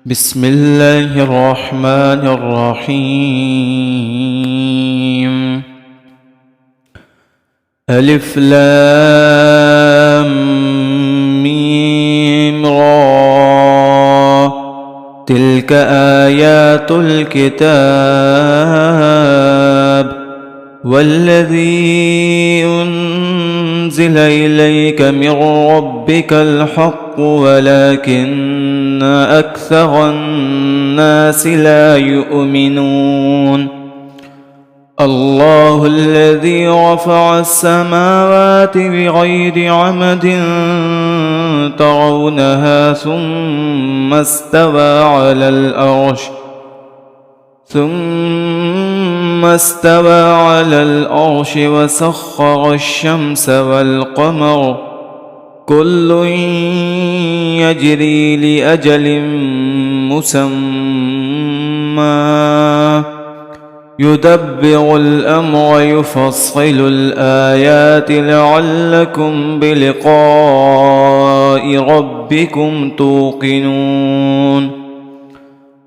بسم الله الرحمن الرحيم. ألف لام ميم را، تلك آيات الكتاب والذي أنزل إليك من ربك الحق ولكن أكثر الناس لا يؤمنون. الله الذي رفع السماوات بغير عمد ترونها ثم استوى على الأرش وسخر الشمس والقمر كل يجري لأجل مسمى يدبر الأمر يفصل الآيات لعلكم بلقاء ربكم توقنون.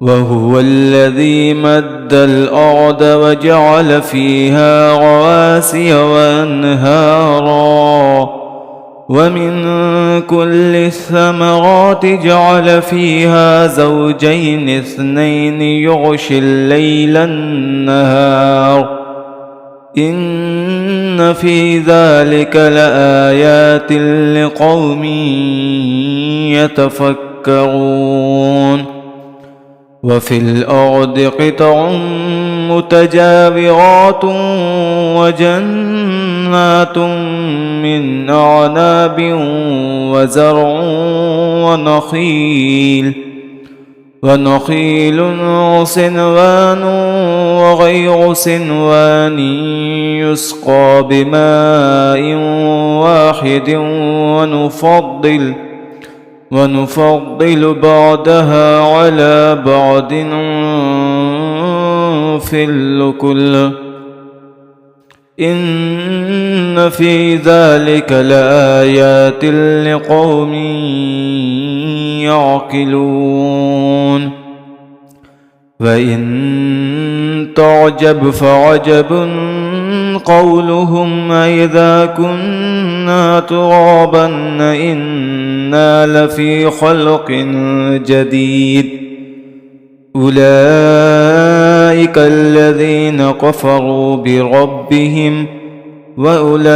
وهو الذي مد الأرض وجعل فيها رواسي وأنهارا ومن كل الثمرات جعل فيها زوجين اثنين يغشي الليل النهار إن في ذلك لآيات لقوم يتفكرون. وفي الأرض قطع متجاورات وجنات من أعناب وزرع ونخيل صنوان وغير صنوان يسقى بماء واحد ونفضل بعدها على بعد في الأكل إن في ذلك لآيات لقوم يعقلون. وإن تعجب فعجب قولهم أإذا كنا ترابا إنا لفي خلق جديد أولئك الذين كفروا بربهم وأولئك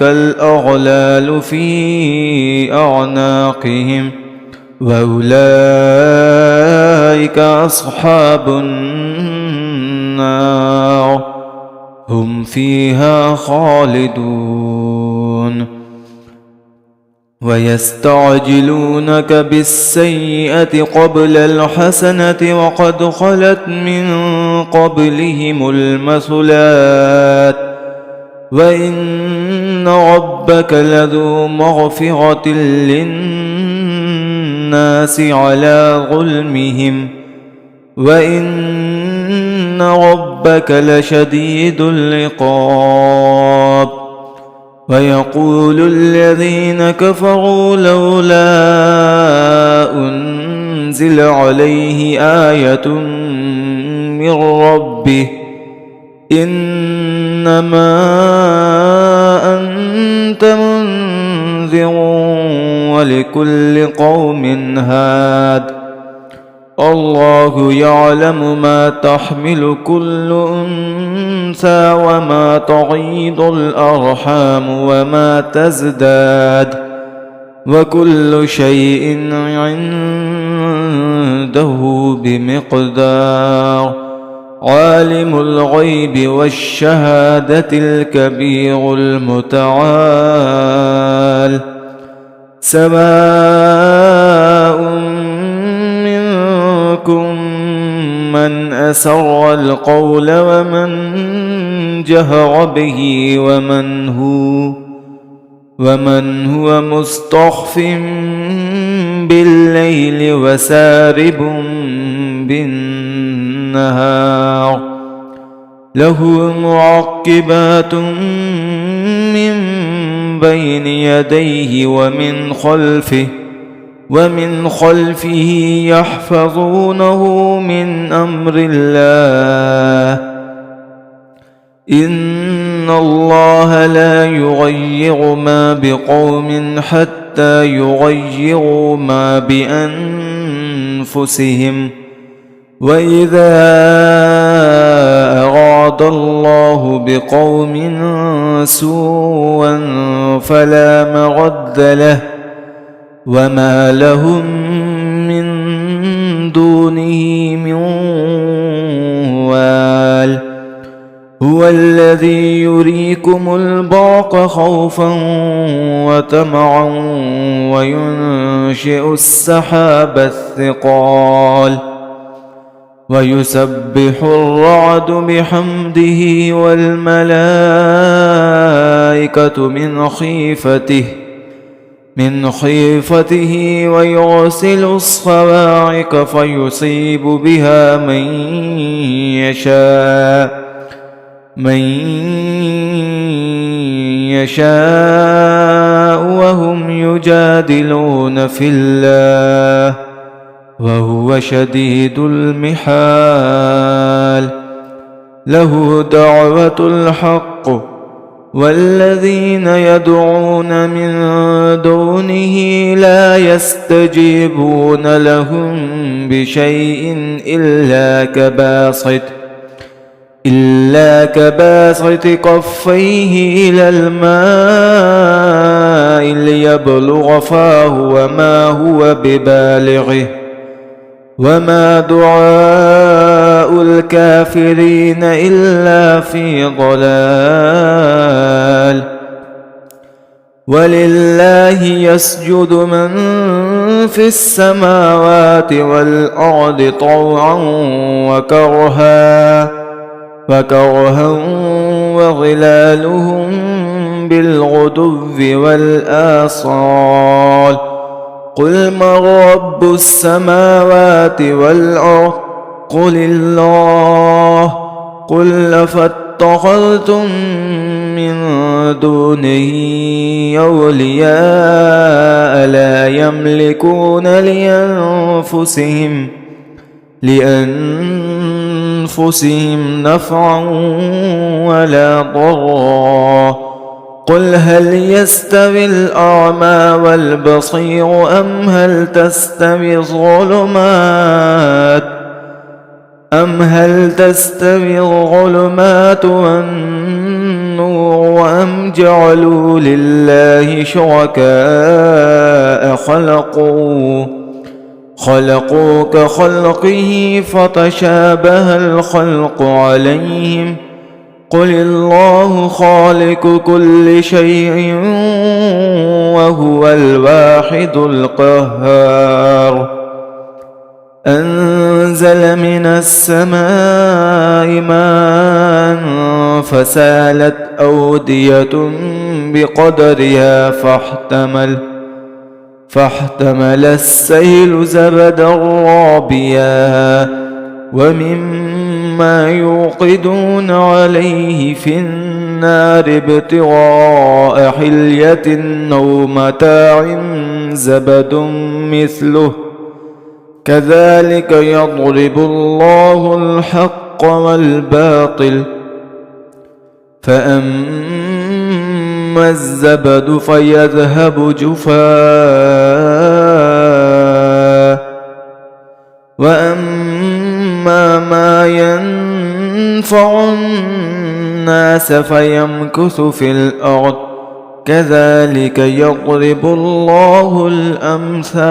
الأغلال في أعناقهم وأولئك أصحاب النار هم فيها خالدون. ويستعجلونك بالسيئة قبل الحسنة وقد خلت من قبلهم المثلات وإن ربك لذو مغفرة للناس على ظلمهم وإن ربك لشديد العقاب. ويقول الذين كفروا لولا أنزل عليه آية من ربه إنما أنت منذر ولكل قوم هاد الله يعلم ما تحمل كل أنثى وما تغيض الأرحام وما تزداد وكل شيء عنده بمقدار. عالم الغيب والشهادة الكبير المتعال سواء من أسر القول ومن جهر به ومن هو مستخف بالليل وسارب بالنهار له معقبات من بين يديه ومن خلفه ومن خلفه يحفظونه من أمر الله إن الله لا يغير ما بقوم حتى يغيروا ما بأنفسهم وإذا أراد الله بقوم سوءا فلا مرد له وما لهم من دونه من وال هو الذي يريكم البرق خوفا وطمعا وينشئ السحاب الثقال ويسبح الرعد بحمده والملائكة من خيفته ويرسل الصواعق فيصيب بها من يشاء وهم يجادلون في الله وهو شديد المحال له دعوة الحق والذين يدعون من دونه لا يستجيبون لهم بشيء إلا كباسط كفيه إلى الماء ليبلغ فاه وما هو ببالغه وما دعاء الكافرين إلا في ضلال ولله يسجد من في السماوات والأرض طوعا وكرها وظلالهم بالغدو والآصال قل من رب السماوات والأرض قل الله قل فاتخذتم من دونه أولياء لا يملكون لأنفسهم نفعا ولا ضرا قل هل يستوي الأعمى والبصير أم هل تستوي الظلمات والنور أم جعلوا لله شركاء خلقوا كخلقه فتشابه الخلق عليهم قل الله خالق كل شيء وهو الواحد القهار أنزل من السماء ماء فسالت أودية بقدرها فاحتمل السيل زبدا رابيا ومما يوقدون عليه في النار ابتغاء حلية أو متاع زبد مثله كذلك يضرب الله الحق والباطل فأما الزبد فيذهب جفاء وأما ما ينفع الناس فيمكث في الأرض كذلك يضرب الله الأمثال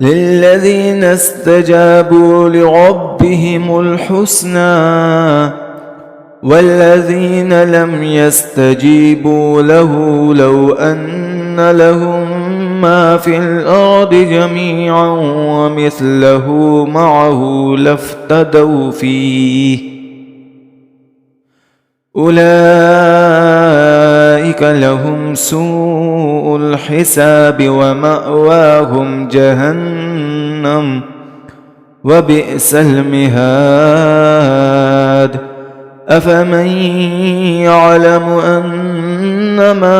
للذين استجابوا لربهم الحسنى والذين لم يستجيبوا له لو أن لهم ما في الأرض جميعا ومثله معه لافتدوا فيه أولئك لهم سوء الحساب ومأواهم جهنم وبئس المهاد أفمن يعلم أنما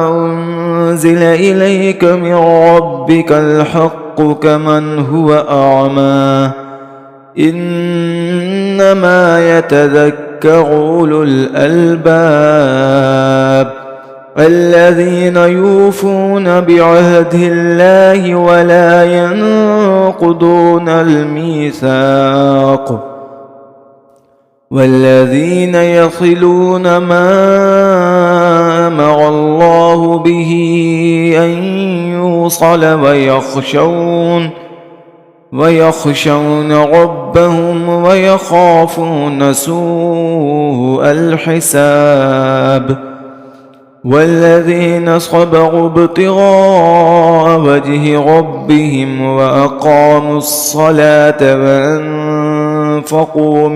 أنزل إليك من ربك الحق كمن هو أعمى إنما يتذكر أولو الألباب الذين يوفون بعهد الله ولا ينقضون الميثاق والذين يصلون ما أمر الله به أن يوصل ويخشون ربهم ويخافون سوء الحساب والذين صبروا ابتغاء وجه ربهم وأقاموا الصلاة وأنفقوا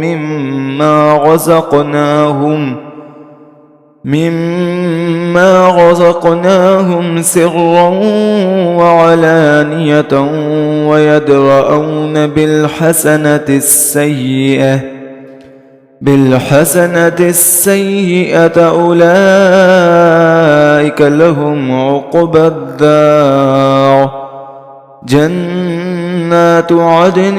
مما رزقناهم سرا وعلانية ويدرؤون بالحسنة السيئة أولئك لهم عقبى الدار جنات عدن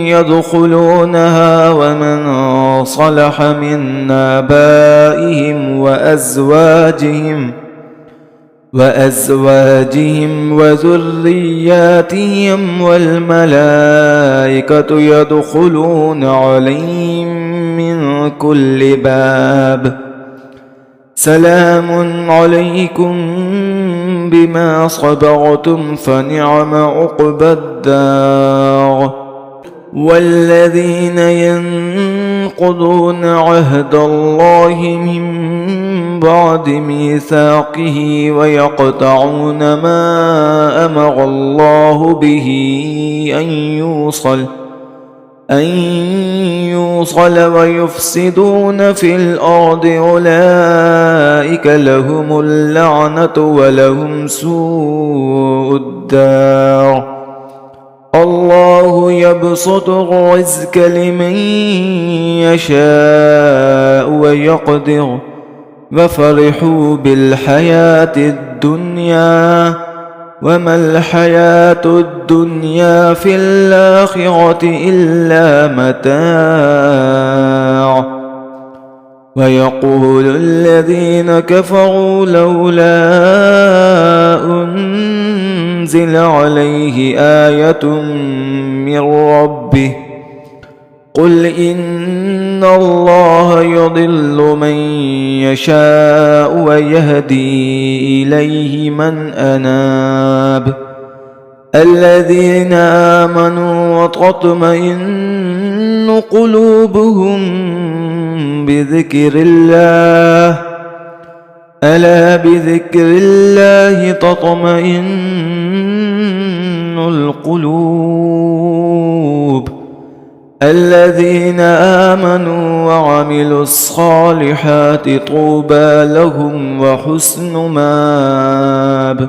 يدخلونها ومن صلح من آبائهم وأزواجهم وذرياتهم والملائكة يدخلون عليهم من كل باب سلام عليكم بما صبرتم فنعم عقبى الدار والذين ينقضون عهد الله من بعد ميثاقه ويقطعون ما أمر الله به أن يوصل ويفسدون في الأرض أولئك لهم اللعنة ولهم سوء الدار الله يبسط الرزق لمن يشاء ويقدر وفرحوا بالحياة الدنيا وما الحياة الدنيا في الآخرة إلا متاع ويقول الذين كفروا لولا أنزل عليه آية من ربه قل إن الله يضل من يشاء ويهدي إليه من أناب الذين آمنوا وتطمئن قلوبهم بذكر الله ألا بذكر الله تطمئن القلوب الذين آمنوا وعملوا الصالحات طوبى لهم وحسن مآب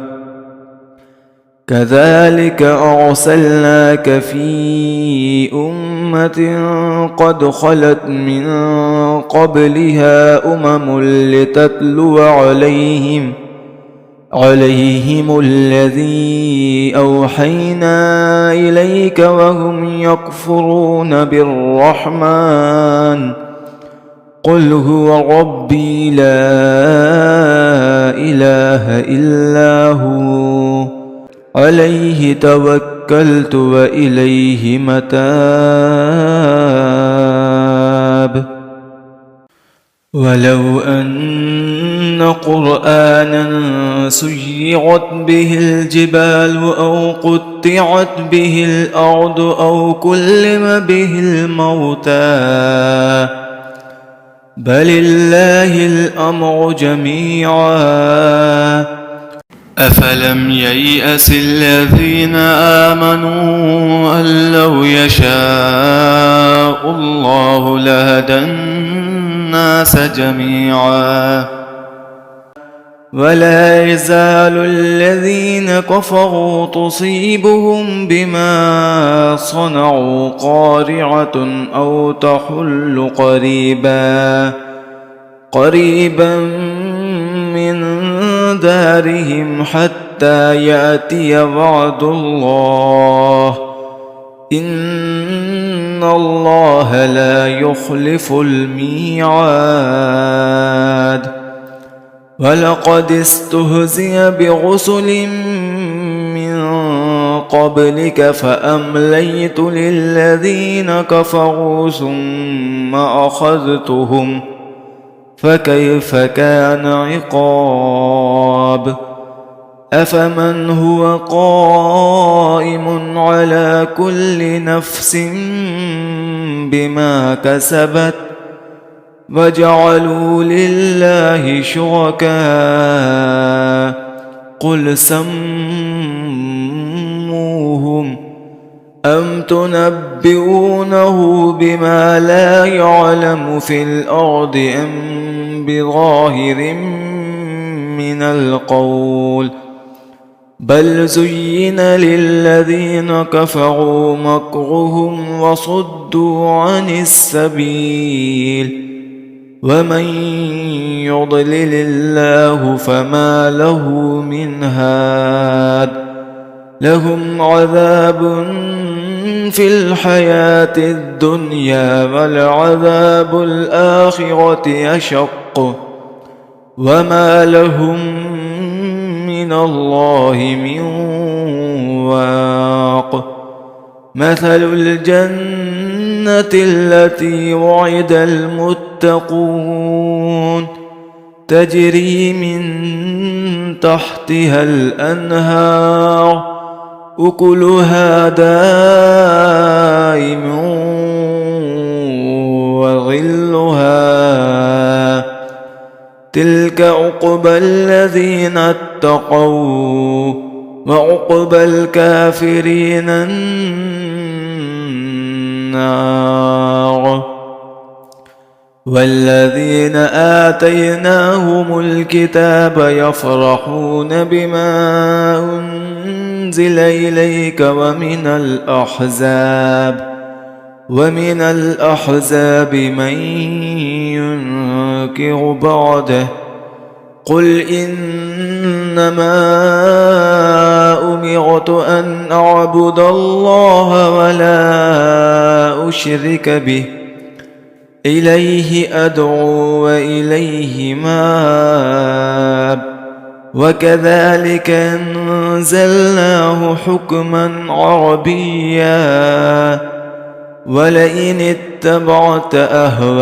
كذلك أرسلناك في أمة قد خلت من قبلها لتتلو عليهم الذي أوحينا إليك وهم يكفرون بالرحمن قل هو ربي لا إله إلا هو عليه توكلت وإليه متاب ولو أن قرآنا سيرت به الجبال أو قطعت به الأرض أو كلم به الموتى بل الله الأمر جميعا أفلم ييأس الذين آمنوا أن لو يشاء الله لهدى الناس جميعا ولا يزال الذين كفروا تصيبهم بما صنعوا قارعة أو تحل قريبا من دارهم حتى يأتي وعد الله إن الله لا يخلف الميعاد. ولقد استهزئ برسل من قبلك فأمليت للذين كفروا ثم أخذتهم فكيف كان عقاب. أفمن هو قائم على كل نفس بما كسبت وجعلوا لله شركاء قل سموهم أم تنبئونه بما لا يعلم في الأرض أم بظاهر من القول بل زين للذين كفروا مكرهم وصدوا عن السبيل ومن يضلل الله فما له من هاد. لهم عذاب في الحياة الدنيا ولعذاب الآخرة أشق وما لهم من الله من واق. مثل الجنة التي وعد المتقون تجري من تحتها الأنهار أكلها دائم وظلها تلك عقبى الذين اتقوا وعقبى الكافرين النار. والذين آتيناهم الكتاب يفرحون بما أنزل إليك ومن الأحزاب من ينكر بعده قل إنما أمرت أن أعبد الله ولا أشرك به إليه أدعو وإليه مآب. وكذلك أنزلناه حكما عربيا ولئن اتبعت أهواءهم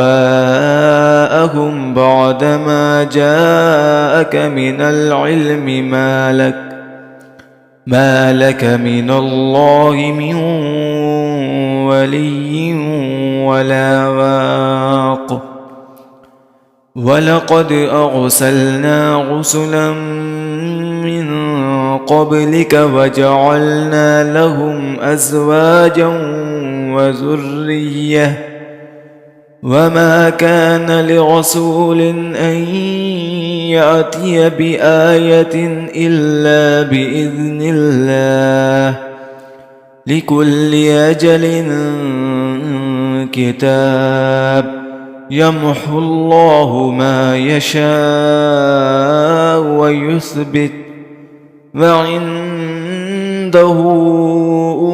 بعدما جاءك من العلم ما لك من الله من ولي ولا واق. ولقد أرسلنا رسلا من قبلك وجعلنا لهم أزواجا وذرية وما كان لرسول أن يأتي بآية إلا بإذن الله لكل أجل كتاب يمحو الله ما يشاء ويثبت وعنده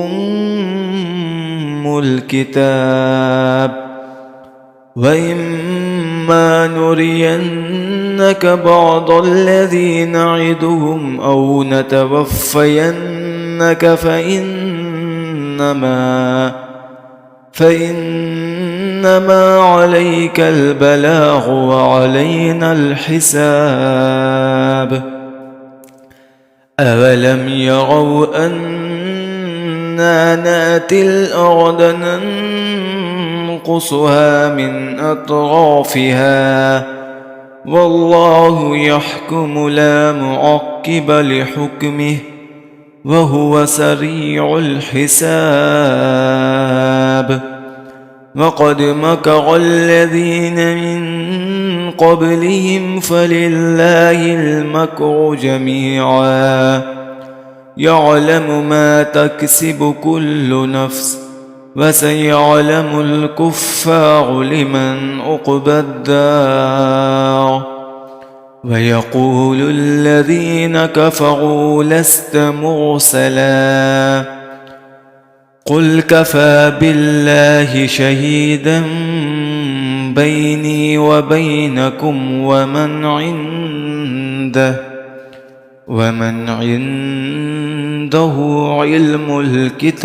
أم الكتاب. وإما نرينك بعض الذي نعدهم أو نتوفينك فإنما عليك البلاغ وعلينا الحساب. أولم يروا أنا نأتي الأرض ننقصها من أطرافها والله يحكم لا معقب لحكمه وهو سريع الحساب. وقد مكر الذين من قبلهم فلله المكر جميعا يعلم ما تكسب كل نفس وسيعلم الكفار لمن عقبى الدار ويقول الذين كفروا لست مرسلا قل كفى بالله شهيدا بيني وبينكم ومن عنده علم الكتاب.